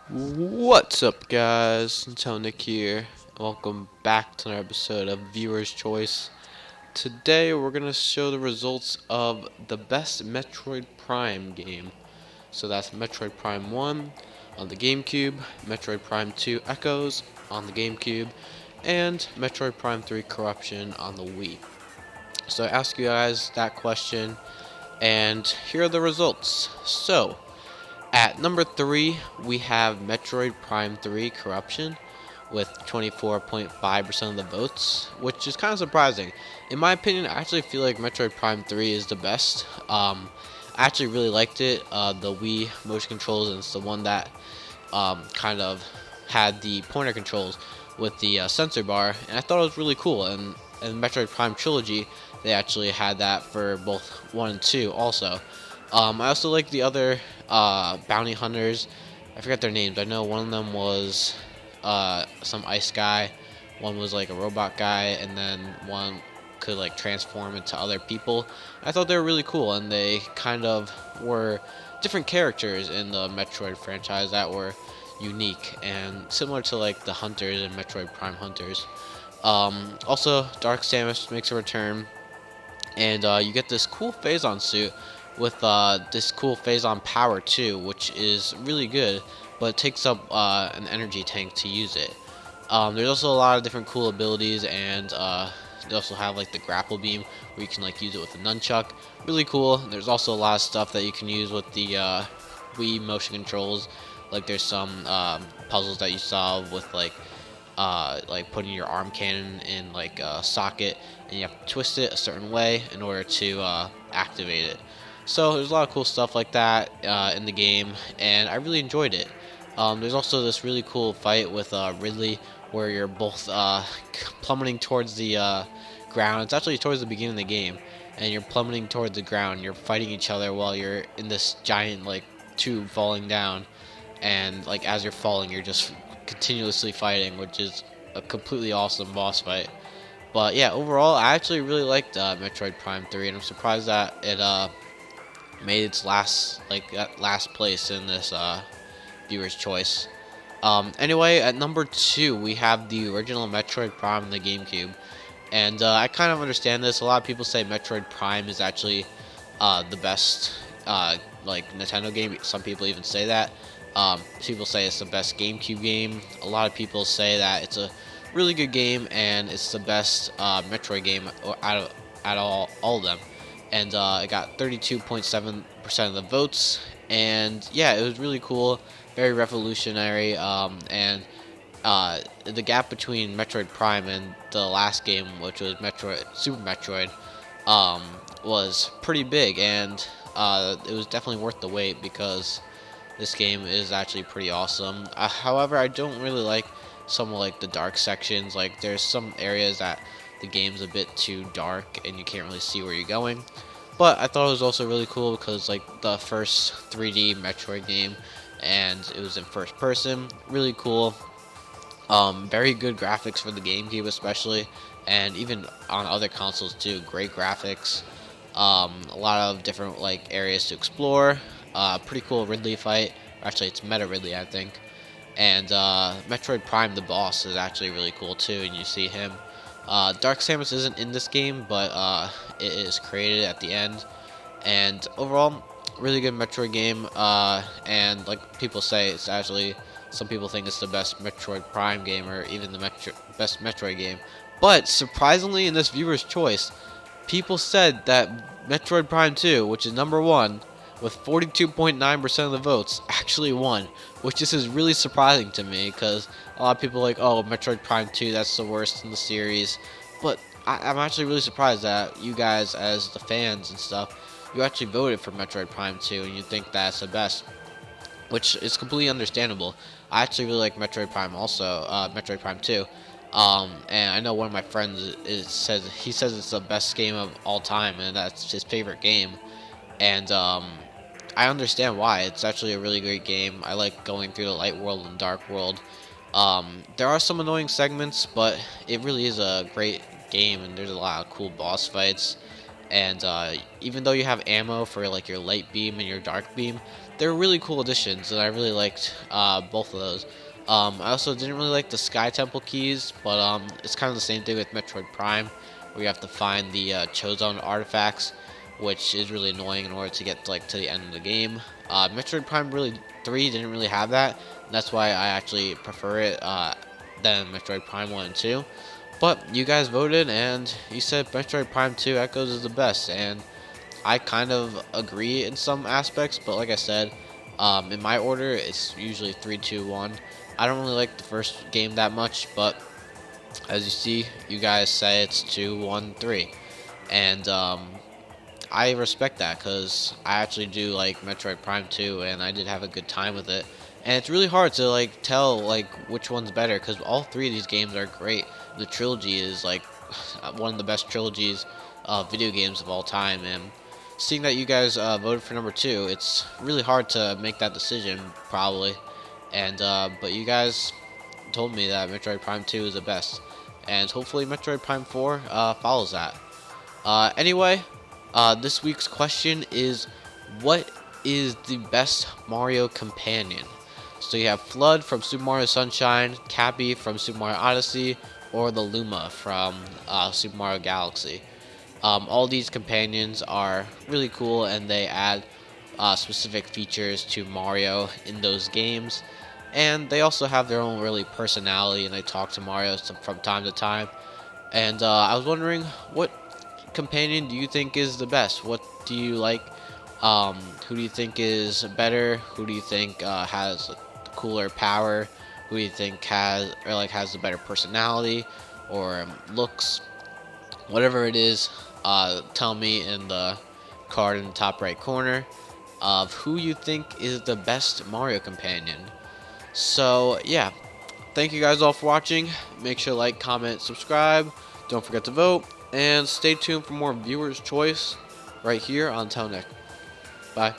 What's up, guys? Nick here. Welcome back to another episode of Viewer's Choice. Today, we're gonna show the results of the best Metroid Prime game. So that's Metroid Prime 1 on the GameCube, Metroid Prime 2 Echoes on the GameCube, and Metroid Prime 3 Corruption on the Wii. So I ask you guys that question, and here are the results. So, at number 3, we have Metroid Prime 3 Corruption with 24.5% of the votes, which is kind of surprising. In my opinion, I actually feel like Metroid Prime 3 is the best. I actually really liked it. The Wii motion controls, and it's the one that kind of had the pointer controls with the sensor bar, and I thought it was really cool. And in Metroid Prime Trilogy, they actually had that for both 1 and 2 also. I also like the other bounty hunters. I forget their names. I know one of them was some ice guy, one was like a robot guy, and then one could like transform into other people. I thought they were really cool, and they kind of were different characters in the Metroid franchise that were unique and similar to like the hunters in Metroid Prime Hunters. Also, Dark Samus makes a return, and you get this cool Phazon suit with this cool Phazon power too, which is really good, but it takes up an energy tank to use it. There's also a lot of different cool abilities, and they also have like the grapple beam where you can like use it with a nunchuck. Really cool. There's also a lot of stuff that you can use with the Wii motion controls. Like there's some puzzles that you solve with like putting your arm cannon in like a socket, and you have to twist it a certain way in order to activate it. So there's a lot of cool stuff like that in the game, and I really enjoyed it. There's also this really cool fight with Ridley where you're both plummeting towards the ground. It's actually towards the beginning of the game, and you're plummeting towards the ground. You're fighting each other while you're in this giant like tube falling down, and like as you're falling, you're just continuously fighting, which is a completely awesome boss fight. But yeah, overall, I actually really liked Metroid Prime 3, and I'm surprised that it made its last place in this viewer's choice. Anyway, at number 2, we have the original Metroid Prime on the GameCube, and I kind of understand this. A lot of people say Metroid Prime is actually the best like Nintendo game. Some people even say that. People say it's the best GameCube game. A lot of people say that it's a really good game and it's the best Metroid game out of all of them. And it got 32.7% of the votes. And yeah, it was really cool, very revolutionary. And the gap between Metroid Prime and the last game, which was Super Metroid, was pretty big, and it was definitely worth the wait because this game is actually pretty awesome. However, I don't really like some of like the dark sections. Like there's some areas that the game's a bit too dark and you can't really see where you're going. But I thought it was also really cool because like the first 3D Metroid game, and it was in first person. Really cool. Very good graphics for the GameCube especially, and even on other consoles too. Great graphics. A lot of different like areas to explore. Pretty cool Ridley fight. Actually, it's Meta Ridley, I think. And Metroid Prime, the boss, is actually really cool too, and you see him. Dark Samus isn't in this game, but it is created at the end. And overall, really good Metroid game. And like people say, it's actually, some people think it's the best Metroid Prime game, or even the best Metroid game. But surprisingly, in this viewer's choice, people said that Metroid Prime 2, which is number 1, with 42.9% of the votes, actually won, which is really surprising to me because a lot of people are like, oh, Metroid Prime 2, that's the worst in the series. But I'm actually really surprised that you guys, as the fans and stuff, you actually voted for Metroid Prime 2 and you think that's the best, which is completely understandable. I actually really like Metroid Prime also, Metroid Prime 2. And I know one of my friends says it's the best game of all time, and that's his favorite game. And I understand why. It's actually a really great game. I like going through the light world and dark world. There are some annoying segments, but it really is a great game, and there's a lot of cool boss fights. And even though you have ammo for like your light beam and your dark beam, they're really cool additions, and I really liked both of those. I also didn't really like the Sky Temple keys, but it's kind of the same thing with Metroid Prime, where you have to find the Chosen artifacts, which is really annoying in order to get to the end of the game. Metroid Prime 3 didn't really have that, and that's why I actually prefer it than Metroid Prime 1 and 2. But you guys voted, and you said Metroid Prime 2 Echoes is the best, and I kind of agree in some aspects, but like I said, in my order, it's usually 3, 2, 1. I don't really like the first game that much, but as you see, you guys say it's 2, 1, 3. And I respect that because I actually do like Metroid Prime 2, and I did have a good time with it. And it's really hard to tell which one's better because all three of these games are great. The trilogy is one of the best trilogies of video games of all time, and seeing that you guys voted for number 2, it's really hard to make that decision probably. And but you guys told me that Metroid Prime 2 is the best, and hopefully Metroid Prime 4 follows that. Anyway, this week's question is, what is the best Mario companion? So you have Flood from Super Mario Sunshine, Cappy from Super Mario Odyssey, or the Luma from Super Mario Galaxy. All these companions are really cool, and they add specific features to Mario in those games. And they also have their own really personality, and they talk to Mario from time to time. And I was wondering, what companion do you think is the best? What do you like? Who do you think is better? Who do you think has cooler power? Who do you think has the better personality or looks? Whatever it is, tell me in the card in the top right corner of who you think is the best Mario companion. So yeah, thank you guys all for watching. Make sure to like, comment, subscribe. Don't forget to vote, and stay tuned for more viewers' choice right here on Tonic. Bye.